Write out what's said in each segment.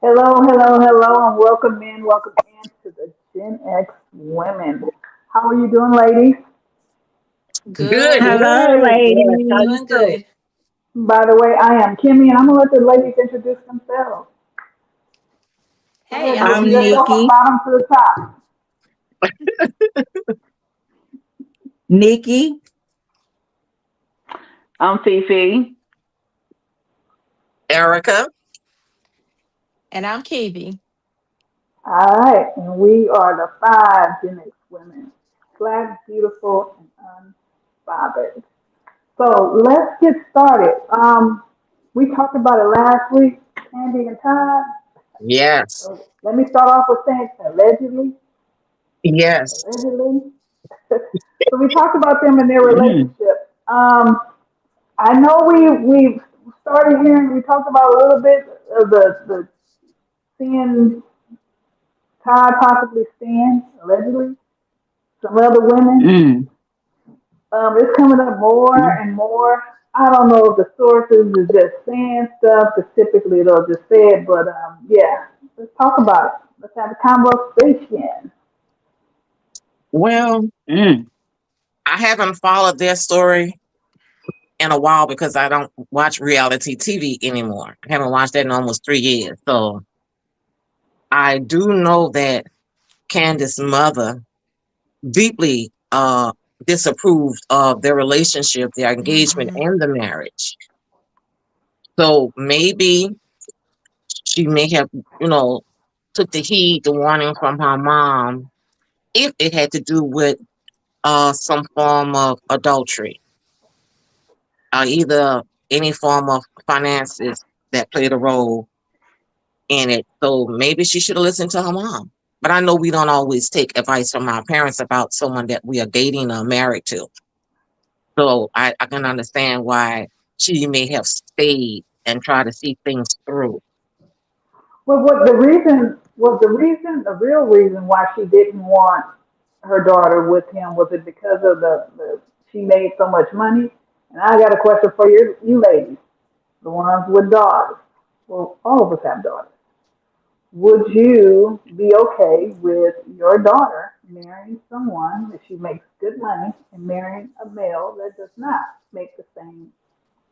Hello, and welcome in to the Gen X Women. How are you doing, ladies? Good, Good. Hello, yes. How you ladies. Doing doing? good. By the way, I am Kimmy, and I'm gonna let the ladies introduce themselves. Go Hey, ahead, I'm move I'm Fifi. yourself from Nikki. bottom to the top. Nikki. I'm Fifi. Erica. And I'm Kiwi. All right, and we are the five Gen X women, black, beautiful, and unbothered. So let's get started. We talked about it last week, Kandi and Todd. Yes. So let me start off with saying allegedly, Yes. allegedly. So we talked about them and their Mm. relationship. I know we started hearing. We talked about a little bit of the seeing Todd possibly seeing allegedly some other women. Mm. It's coming up more and more. I don't know if the sources is just saying stuff, because typically they'll just say it. But yeah, let's talk about it. Let's have a conversation. Well, Mm. I haven't followed their story in a while because I don't watch reality TV anymore. I haven't watched that in almost 3 years. So I do know that Candace's mother deeply disapproved of their relationship, their engagement, Hmm. and the marriage. So maybe she may have, you know, took the heed, the warning from her mom, if it had to do with some form of adultery, either any form of finances that played a role in it. So maybe she should have listened to her mom. But I know we don't always take advice from our parents about someone that we are dating or married to. So I can understand why she may have stayed and tried to see things through. Well, the real reason why she didn't want her daughter with him? Was it because of the she made so much money? And I got a question for you ladies, the ones with daughters. Well, all of us have daughters. Would you be okay with your daughter marrying someone that she makes good money and marrying a male that does not make the same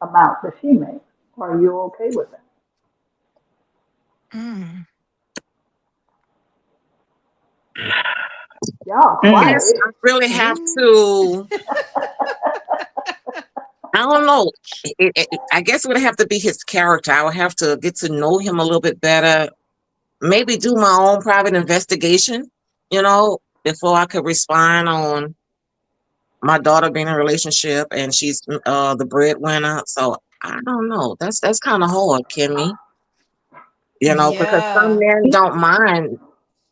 amount that she makes? Are you okay with that? Mm. Y'all I Mm. guess quiet. I really have Mm. to. I don't know. I guess it would have to be his character. I would have to get to know him a little bit better. Maybe do my own private investigation, before I could respond on my daughter being in a relationship and she's the breadwinner. So I don't know. That's kind of hard, Kimmy. Because some Yeah. men don't mind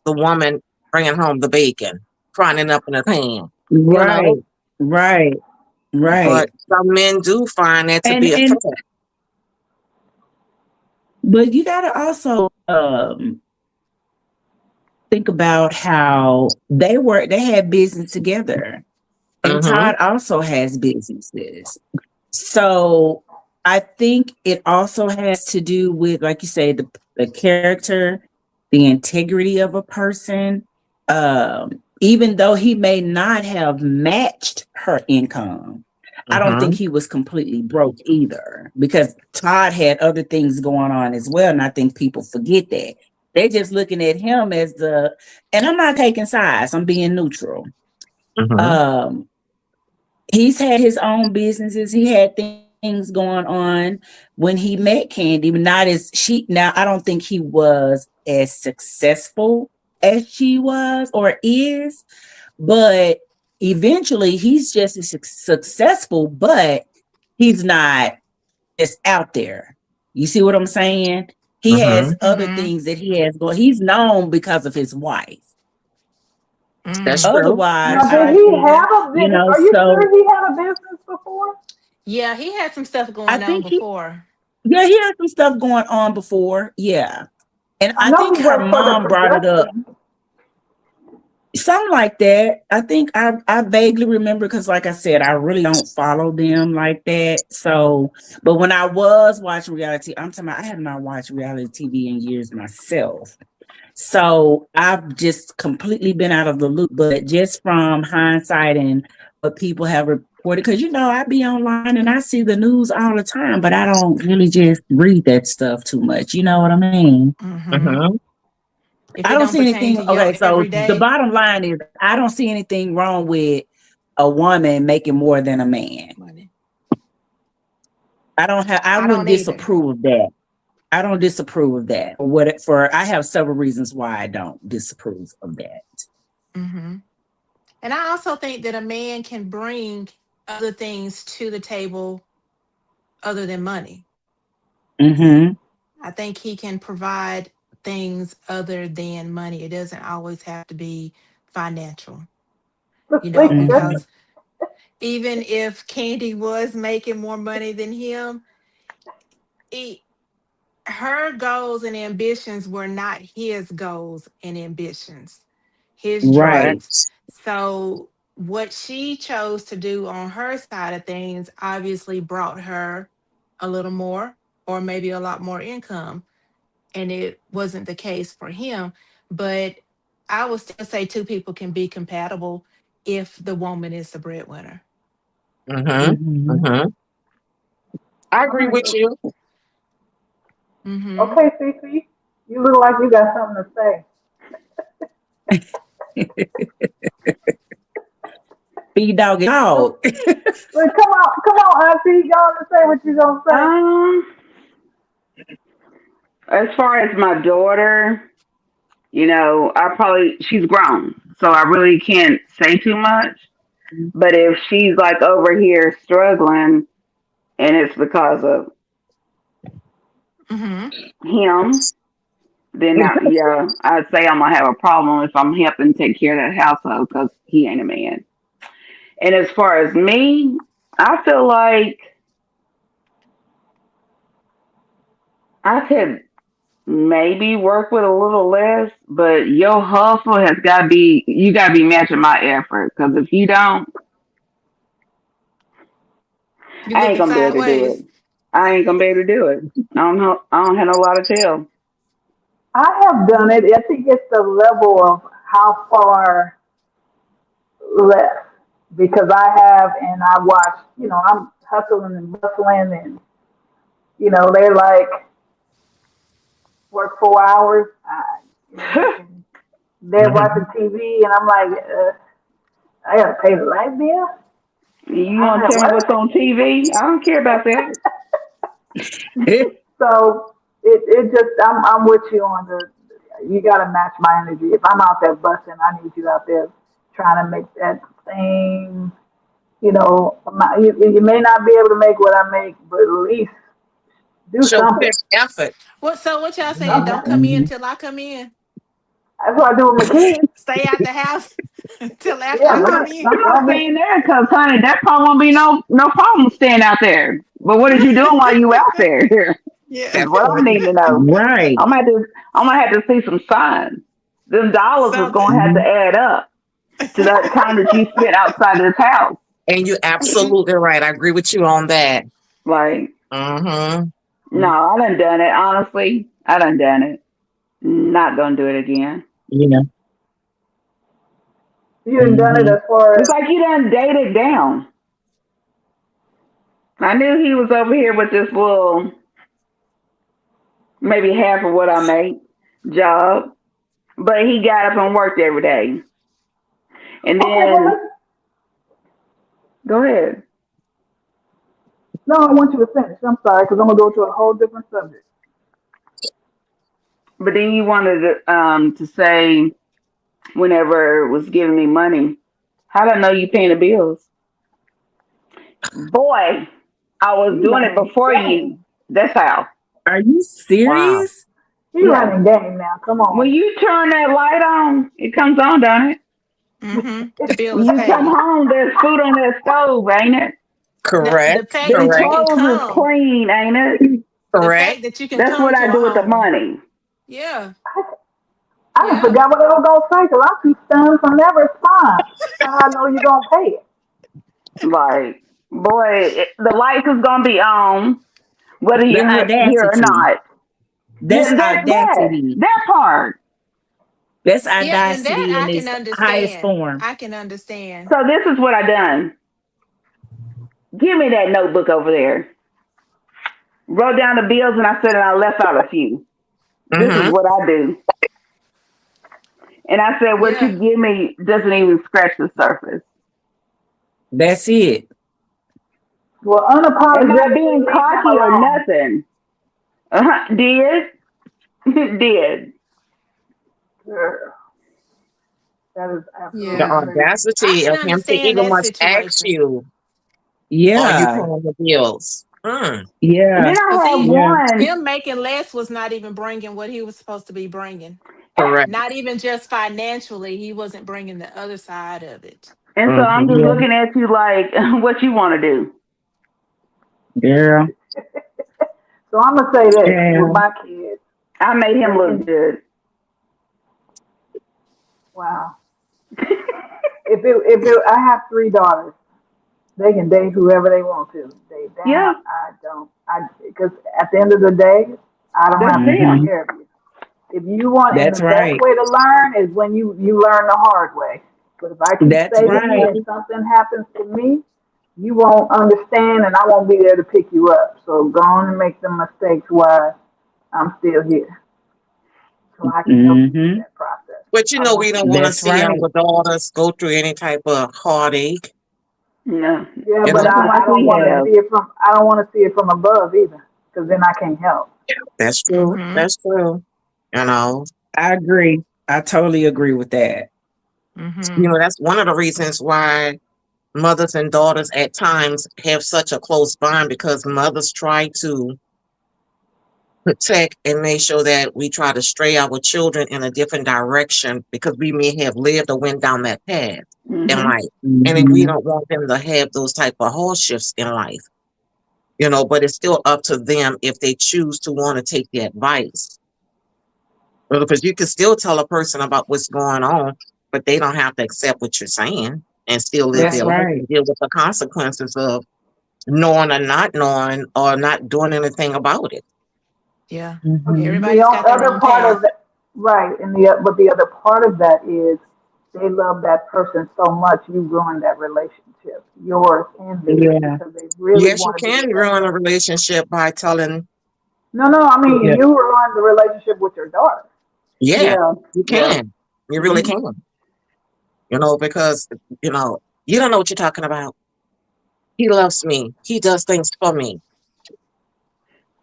the woman bringing home the bacon, frying it up in a pan, you know. Right. Right. But Right. some men do find that to And be a and threat. but you gotta also think about how they had business together. And Mm-hmm. Todd also has businesses. So I think it also has to do with, like you say, the character, the integrity of a person. Even though he may not have matched her income, I don't think Mm-hmm. he was completely broke either because Todd had other things going on as well. And I think people forget that. They're just looking at him as and I'm not taking sides, I'm being neutral. Mm-hmm. Um, he's had his own businesses. He had things going on when he met Kandi, but not as she. Now, I don't think he was as successful as she was or is, but eventually he's just as successful, but he's not just out there. You see what I'm saying? He Mm-hmm. has other Mm-hmm. things that he has going. He's known because of his wife. That's Mm. true. Otherwise, Now, did I he think, Yeah. have a business? Are you so sure he had a business before? Yeah, he had some stuff I going on think he before. yeah, he had some stuff going on before. Yeah. And I I know think he her worked for the mom brought it up. production. Something like that. I think I vaguely remember because, like I said, I really don't follow them like that. So, but when I was watching reality, I'm talking about I have not watched reality TV in years myself. So I've just completely been out of the loop. But just from hindsight and what people have reported, because I be online and I see the news all the time, but I don't really just read that stuff too much. You know what I mean? Mm-hmm. Mm-hmm. If I it don't don't see pertain anything. to Okay, your so the everyday. bottom line is I don't see anything wrong with a woman making more than a man. Money. I I wouldn't don't either. disapprove of that. I don't disapprove of that. I have several reasons why I don't disapprove of that. Mm-hmm. And I also think that a man can bring other things to the table other than money. Mm-hmm. I think he can provide things other than money. It doesn't always have to be financial, Mm-hmm. because even if Candy was making more money than him, he, her goals and ambitions were not his goals and ambitions, his Right. dreams. Correct. So, what she chose to do on her side of things obviously brought her a little more, or maybe a lot more income. And it wasn't the case for him. But I would still say two people can be compatible if the woman is the breadwinner. Mm-hmm. Mm-hmm. Mm-hmm. I All agree right. with you. Mm-hmm. Okay, Cece, you look like you got something to say. Be dog dog. But come on, Auntie, go on and say what you gonna say. Um, as far as my daughter, she's grown, so I really can't say too much. But if she's like over here struggling and it's because of Mm-hmm. him, then yeah, I'd say I'm gonna have a problem if I'm helping take care of that household because he ain't a man. And as far as me, I feel like I could maybe work with a little less, but your hustle has got to be, you got to be matching my effort. Because if you don't, You I ain't looking gonna be able to do it. sideways. I ain't gonna be able to do it. I don't know. I don't have no lot to tell. I have done it. I think it's the level of how far left because I have and I watch. I'm hustling and bustling, and they're like work 4 hours. And they're Mm-hmm. watching TV, and I'm like, I gotta pay the light bill. You I'm want to at tell me work. what's on TV? I don't care about that. So it just I'm with you on the you gotta match my energy. If I'm out there busting, I need you out there trying to make that same you may not be able to make what I make, but at least do Show something. best effort. What y'all saying? Something. Don't come in Mhm. till I come in. That's what I do with my kids. Stay out the house till after Yeah, I I'm come not. in. I'm not don't be saying that because, honey, that probably won't be no problem staying out there. But what is you doing while you out there? Yeah. Is That what I'm part. needing to know. Right. I'm gonna have to. I'm gonna have to see some signs. Them dollars is gonna Something. have to Mhm. add up to that time that you spent outside of this house. And you're absolutely right. I agree with you on that. Like, Mm-hmm. no, I done it. Honestly, I done it. Not gonna do it again. Yeah. you done it Mhm. as far It's as like you done dated down. I knew he was over here with this little, maybe half of what I make job, but he got up and worked every day. And okay. Well, then, go ahead. no, I want you to finish. I'm sorry because I'm gonna go to a whole different subject. But then you wanted to say whenever it was giving me money, how do I know you paying the bills? Boy, I was He doing it running before you. game. That's how. Are you Wow. serious? He Yeah. running game now. Come When on. you turn that light on, it comes on, don't it? Mm-hmm. The bill When is you come paid. home, there's food on that stove, ain't it? The Correct. fact Them that you Correct. can clothes is come, clean, ain't it? the Correct. fact that you can That's come what to I a do with the home. money. Yeah. I done Yeah. forgot what I was gonna say because I'm too stunned from that response. How I know you're gonna pay it? Like, boy, the lights is gonna be on whether The you're here or audacity. not. Yeah, That's that audacity. that part. That's Yeah, and that audacity in I can its highest understand. form. I can understand. So this is what I done. Give me that notebook over there. Wrote down the bills and I said and I left out a few. This is Mm-hmm. what I do. And I said what Yeah. you give me doesn't even scratch the surface. That's it. Well, Am I unapologetically being leave him cocky or alone. nothing? Did. Did. Girl, that is The absolutely Yeah. crazy. I audacity can of him to understand even that much ask situation. you, are you Yeah. paying the bills? Mm, Yeah. Then Because I had Yeah. one. him making less was not even bringing what he was supposed to be bringing. correct. Not even just financially, he wasn't bringing the other side of it. And so I'm Mm-hmm. just Yeah. looking at you like, what you want to do? Girl. So I'm gonna say this with Damn. my kids. I made him They look can. good. Wow. I have three daughters. They can date whoever they want to. They Yeah, down. I don't. Because at the end of the day, I don't that's have to take Mm-hmm. him. care of you. If you want, and the That's best right. way to learn is when you learn the hard way. But if I keep That's saving you right. and something happens to me, you won't understand, and I won't be there to pick you up. So go on and make the mistakes while I'm still here, so I can help you through Mm-hmm. that process. But I we want you don't to want to That's see right. our daughters go through any type of heartache, No, Yeah, you but know. nothing I like don't we want to have. see it from I don't want to see it from above either, because then I can't help. That's true. Mm-hmm. That's true. You know, I agree. I totally agree with that. Mm-hmm. that's one of the reasons why mothers and daughters at times have such a close bond because mothers try to protect and make sure that we try to stray our children in a different direction because we may have lived or went down that path in Hmm. life. And then we Mm-hmm. don't want them to have those type of hardships in life, but it's still up to them if they choose to want to take the advice. Because you can still tell a person about what's going on, but they don't have to accept what you're saying and still live That's their Right. life right. and deal with the consequences of knowing or not doing anything about it. Yeah. Mm-hmm. The Everybody's got their other own part of path. that, right? But the other part of that is they love that person so much you ruin that relationship, yours and theirs, Yeah. because they really Yes, you want to be can with that ruin a person. relationship by telling. No, no, I mean Yeah. you ruin the relationship with your daughter. Yeah, Yeah, you yeah. can. You really Hmm. can. Because you don't know what you're talking about. He loves me. He does things for me.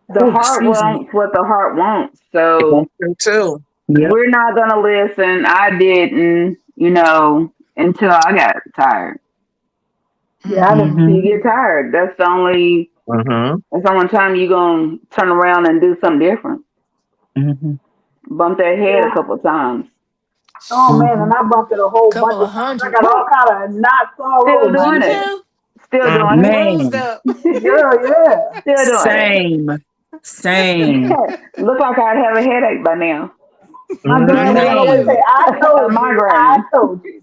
The Oh, heart excuse me. wants what the heart wants. That's So true too. Yep. we're not gonna listen. I didn't, until I got tired. Yeah, I Mm-hmm. didn't. You Mm-hmm. get tired. Mm-hmm. That's the only time you gonna turn around and do something different. Mm-hmm. Bump that head a Yeah. couple of times. Oh man, Mm-hmm. and I bumped it a whole bunch Couple of of times. I hundred. got all kind of knots all Still over my Me doing it. head. too. Still doing Mm-hmm. Bruised Man. up. it. Girl, yeah. Still doing it. Same. Same. Look like I'd have a headache by now. My Mm-hmm. granddaddy always say, Man. "I A told you, I migraine. told you."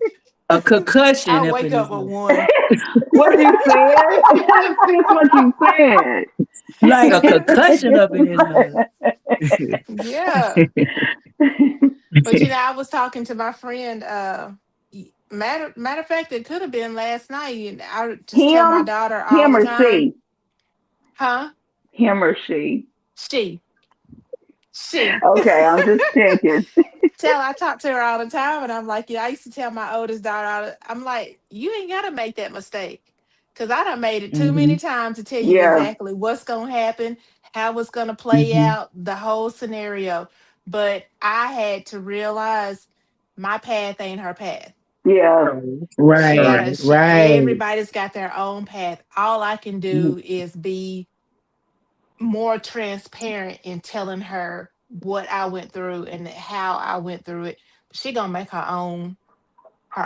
A concussion I up wake in up this with mother. one. What you said? Finish what you said. Like a concussion up in this mother. Yeah. But I was talking to my friend. Matter of fact, it could have been last night. And I just tell my him, daughter all him the or time, she, huh? him or she. She, she. Okay, I'm just checking. I talk to her all the time, and I'm like, I used to tell my oldest daughter, I'm like, you ain't gotta make that mistake, cause I done made it too Mm-hmm. many times to tell you Yeah, exactly what's gonna happen, how it's gonna play Mm-hmm. out, the whole scenario. But I had to realize my path ain't her path. yeah, Right. Right. Everybody's got their own path. All I can Mm-hmm. do is be more transparent in telling her what I went through and how I went through it. She gonna make her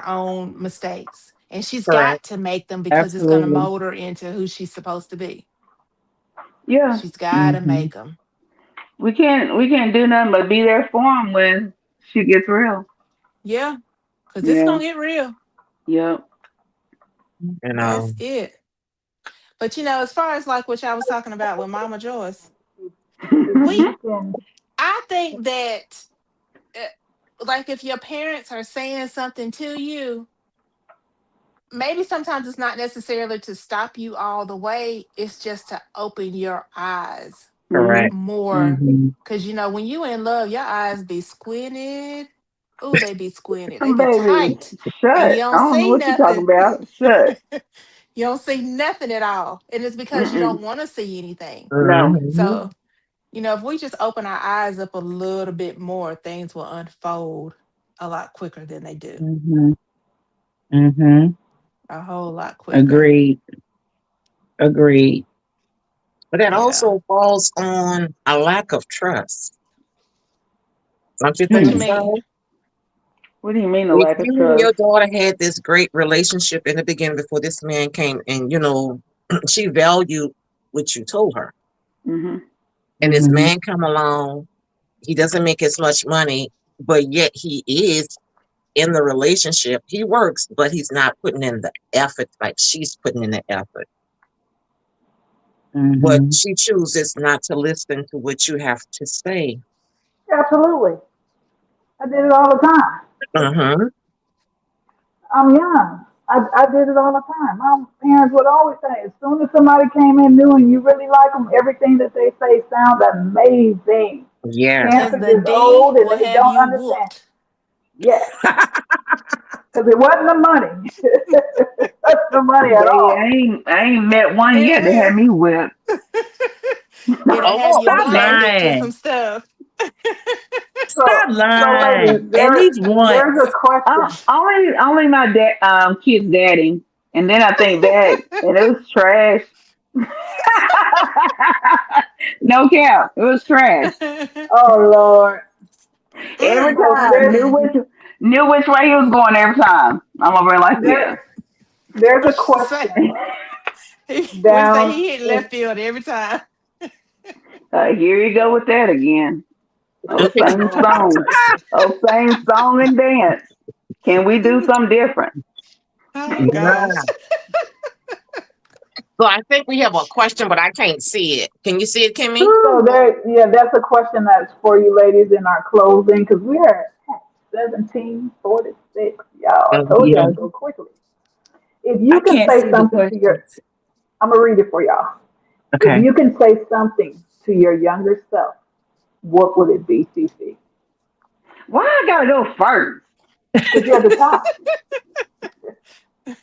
own mistakes. And she's Correct. got to make them because it's gonna Absolutely. mold her into who she's supposed to be. yeah. She's gotta Mm-hmm. make them. We can't do nothing but be there for him when She gets real. Yeah, because it's Yeah. gonna get real. Yep. You That's know. it. But as far as like what y'all was talking about with Mama Joyce, If we you can, I think that like if your parents are saying something to you, maybe sometimes it's not necessarily to stop you all the way. It's just to open your eyes Mhm. Correct. more. Mm-hmm. Cause when you in love, your eyes be squinted. Oh, they be squinted. They be Baby, tight. And you shut. I don't don't know see what you're talking nothing. about. Shut. You don't see nothing at all. And it's because you Mm-mm. don't want to see anything. No. Mm-hmm. So, if we just open our eyes up a little bit more, things will unfold a lot quicker than they do. Mm-hmm. Mm-hmm. A whole lot quicker. Agreed. Agreed. But that Yeah. also falls on a lack of trust. Don't you What think you Hmm. mean? so? What do you mean the If lack of you and trust? your daughter had this great relationship in the beginning before this man came and, she valued what you told her. Mhm. And this Hmm. man come along, he doesn't make as much money, but yet he is in the relationship. He works, but he's not putting in the effort like she's putting in the effort. But Hmm. she chooses not to listen to what you have to say. absolutely. I did it all the time. Uh-huh. I'm young. I did it all the time. My parents would always say, as soon as somebody came in new and you really like them, everything that they say sounds amazing. Yes. Because Chances the is D old and will they have don't you understand. whooped. Yes, because it wasn't the money. That's the money at Baby, all. I ain't met one yet that It, had me whipped. it'll have Oh, you Stop okay. blinded to some lying. stuff. Stop So ladies, lying. At least there's a once. question. Only my dad kid's daddy. And then I think back and it was trash. No cap. It was trash. Oh Lord. Every So time knew which way he was going every time. I'm over there like, there, yeah. there's a Say, question we say down he hit in left field every time. Here you go with that again. Oh, same oh my song. gracious. Oh, same song and dance. Can we do something different? Oh gosh. Yeah. So I think we have a question, but I can't see it. Can you see it, Kimmy? So there, yeah, that's a question that's for you ladies in our closing because we are at 17:46. Y'all, I told Mhm. you Yeah. I'd go quickly. If I you can can't say see the something to your, questions. I'm gonna read it for y'all. If Okay. you can say something to your younger self, what would it be, Cece? Why I gotta go first? Because you're at the top.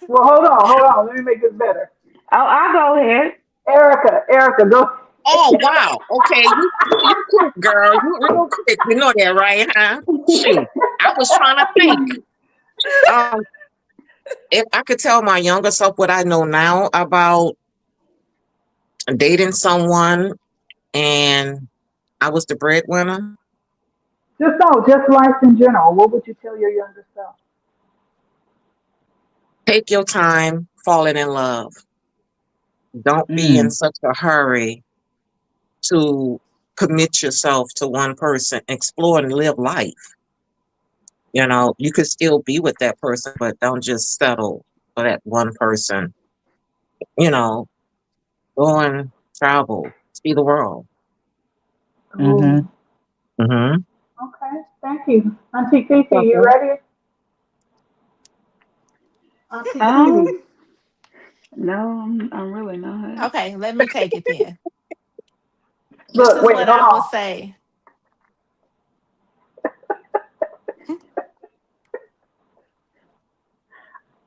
Well, hold on. Let me make this better. I'll go ahead. Erica, go. Oh wow. Okay, you quick, girl. You real quick. You know that, right? Huh? Shoot. I was trying to think. Um, if I could tell my younger self what I know now about dating someone and I was the breadwinner, Just no, just life in general. What would you tell your younger self? take your time falling in love. Don't be in Mm. such a hurry to commit yourself to one person. Explore and live life. You could still be with that person, but don't just settle for that one person. You know, go and travel, see the world. Oh, Mm-hmm. Mm-hmm. okay. Thank you. Auntie Fifi, you Okay. ready? Auntie Fifi. Um, no, I'm really not. Okay, let me take it then. This Look, is wait, what hold I would on. say.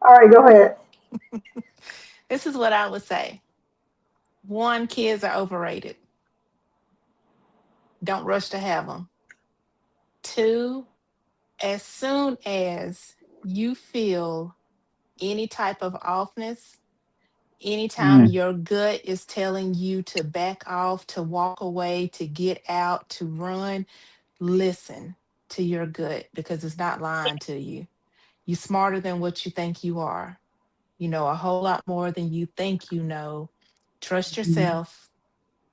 All right, go ahead. This is what I would say. One, kids are overrated. Don't rush to have them. Two, as soon as you feel any type of offness, anytime Mm. your gut is telling you to back off, to walk away, to get out, to run, listen to your gut because it's not lying to you. You're smarter than what you think you are. You know a whole lot more than you think you know. Trust Mm-hmm. yourself.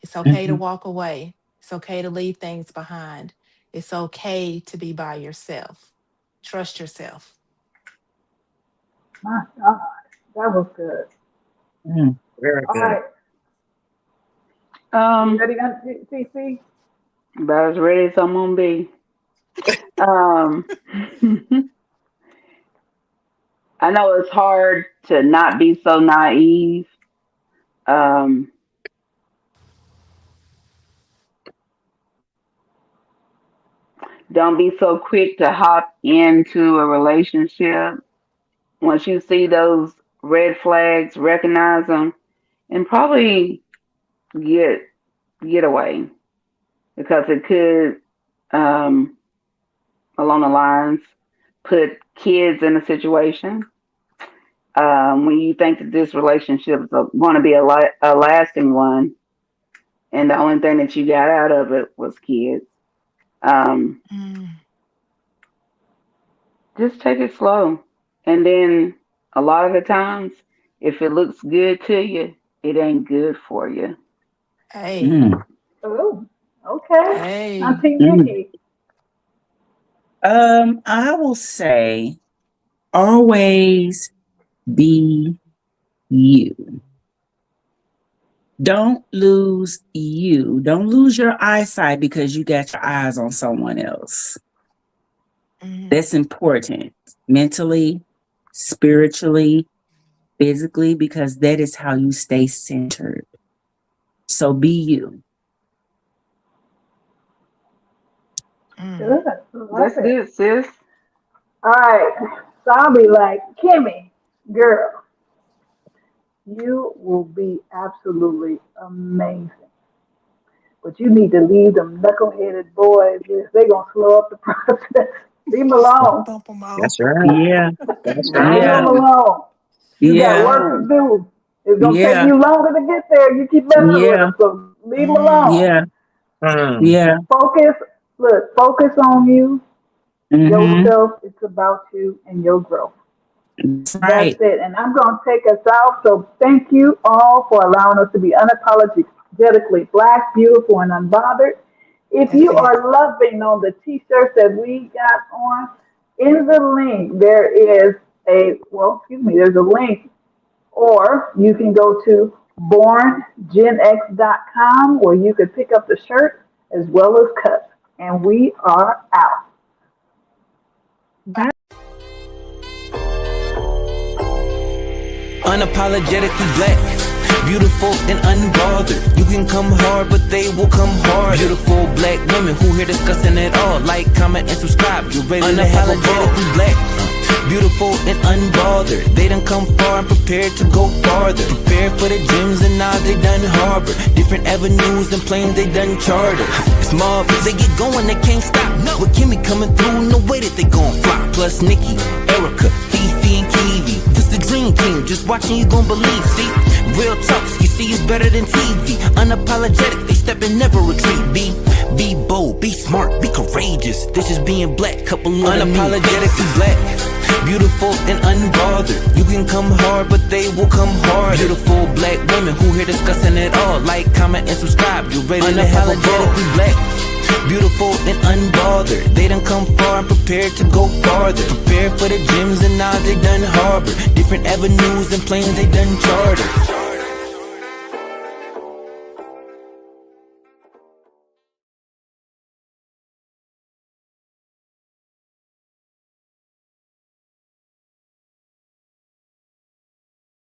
It's okay to Mm-hmm. walk away. It's okay to leave things behind. It's okay to be by yourself. Trust yourself. My God, that was good. Mm. Very All good. right, you Um, ready, CC? about as ready as I'm gonna be. Um, I know it's hard to not be so naive. Um, don't be so quick to hop into a relationship. Once you see those red flags, recognize them, and probably get get away because it could, um, along the lines, put kids in a situation. When you think that this relationship is going to be a lasting one, and the only thing that you got out of it was kids. Um, Mm. just take it slow. And then a lot of the times, if it looks good to you, it ain't good for you. Hey, Mm. Oh, okay. hey. Auntie Mm. Nikki. I will say always be you. Don't lose you. Don't lose your eyesight because you got your eyes on someone else. Mm. That's important mentally, spiritually, physically, because that is how you stay centered. So be you. Mm. Good. Love That's it. good, sis. All right. So I'll be like, Kimmy, girl, you will be absolutely amazing. But you need to leave them knuckleheaded boys. They're going to slow up the process. Leave them alone. Bump them That's off. right. Yeah, That's Leave right. yeah, them Right, alone. You got yeah, work to right. do. It's going to take yeah, you longer to get there. You keep messing with yeah, them. So leave them Mm. alone. yeah, Mm. yeah. Focus. Look, focus on you, Mm-hmm. yourself. It's about you and your growth. That's That's right. it. And I'm going to take us out. So thank you all for allowing us to be unapologetically black, beautiful, and unbothered. If That's you it. are loving on the t-shirts that we got on, in the link, there is there's a link, or you can go to borngenx.com where you can pick up the shirt as well as cups. And we are out. Bye. Unapologetically black, beautiful and unbothered. You can come hard, but they will come hard. Beautiful black women who here discussing it all. Like, comment, and subscribe. You're ready to have a ball. Black, beautiful and unbothered. They done come far and prepared to go farther. Prepared for the gyms and now they done harbor. Different avenues and planes they done charter. Small, but they get going, they can't stop. No, with Kimmy coming through, no way that they gon' flop. Plus Nikki, Erica, Fifi, and Kiwi. This the dream team, just watching you gon' believe. See, real talks, you see it's better than TV. Unapologetic, they step and never retreat. Be bold, be smart, be courageous. This is being black, couple unapologetically black. Beautiful and unbothered. You can come hard, but they will come hard. Beautiful black women who here discussing it all. Like, comment, and subscribe. You're ready to have a ball. Black, beautiful and unbothered. They done come far and prepared to go farther. Prepared for the gyms and now they done harbor. Different avenues and planes they done charter.